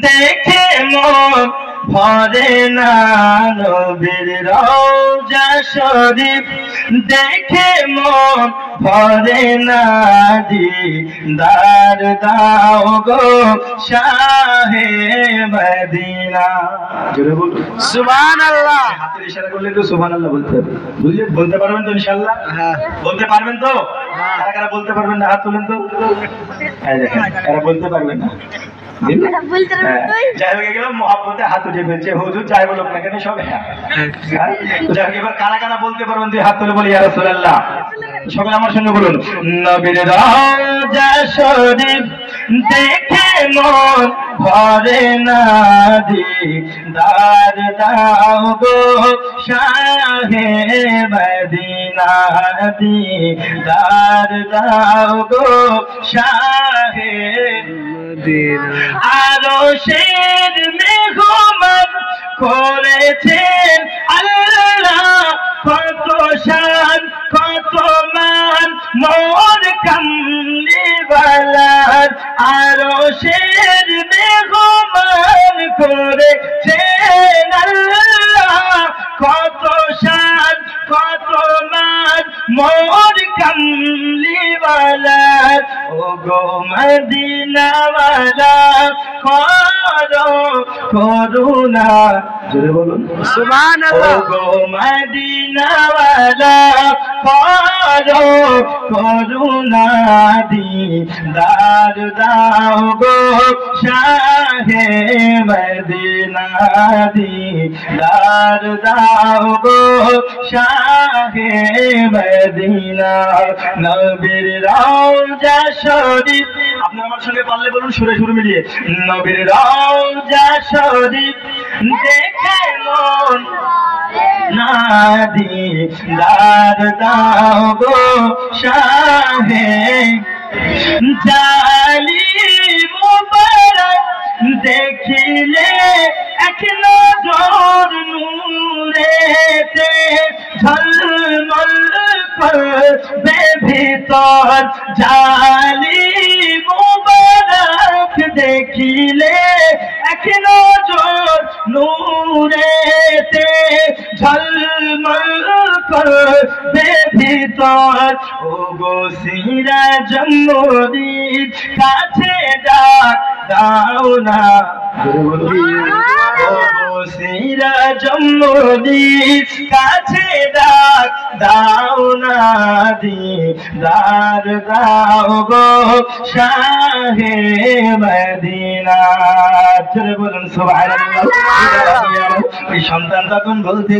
দেখে মন ভরে না নবীর রওজা শরীফ দেখে মন ভরে না দিদার দাও গো শাহে মদিনা। জোরে বলুন সুবহানাল্লাহ। হাতের ইশারা করলে তো সুবহানাল্লাহ বলতে হবে, বুঝলে? বলতে পারবেন তো ইনশাআল্লাহ? হ্যাঁ বলতে পারবেন তো? কারা কারা বলতে পারবেন না হাত তুলেন তো। এই দেখেন কারা বলতে পারবেন না। যাই হোক এগুলো মহব্বতে হাত উঠে ফেলছে, হুজুর যাই বলুক না কেন সব হ্যাঁ। তো যাই হোক এবার কারা কারা বলতে পারবেন তুই হাত তুলে বলি ইয়া রাসূলুল্লাহ। সকলে আমার সঙ্গে বলুন, নবীর রওজা শরীফ দেখে মন ভরে না দিদার দাও গো শাহে মদিনা দিদার দাও গো শাহে মদিনা। আরশের মেহমান করেছেন আল্লাহ কত শান কত মান মোর কামলিওয়ালার। আরশের মেহমান করেছেন আল্লাহ কত শান কত মান মোর কামলিওয়ালার। ও গো মদিনাওয়ালা করো করুণা। জোরে বলুন সুবহানাল্লাহ। ও গো মদিনাওয়ালা করো করুণা দিদার দাও গো শাহে মদিনা দিদার দাও গো শাহে মদিনা। নবীর রওজা শরীফ, আপনি আমার সঙ্গে পারলে বলুন সুরে সুর মিলিয়ে, নবীর রওজা শরীফ দেখে মন না দিদার দাও গো শাহে। জালি মুবারক দেখিলে এক নজর নূরেতে ঝলমল করবে ভিতর। জালি মুবারক দেখিলে এক নজর নূরেতে ঝলমল করবে ভিতর। ও গো সিরাজ মুরিদ কাছে ডাক দাও না। ও গো সিরাজ মুরিদ কাছে ডাক দাও না দিদার দাও গো শাহে মদিনা। জোরে বলুন সুবহানাল্লাহ। এই সন্তান তখন বলতে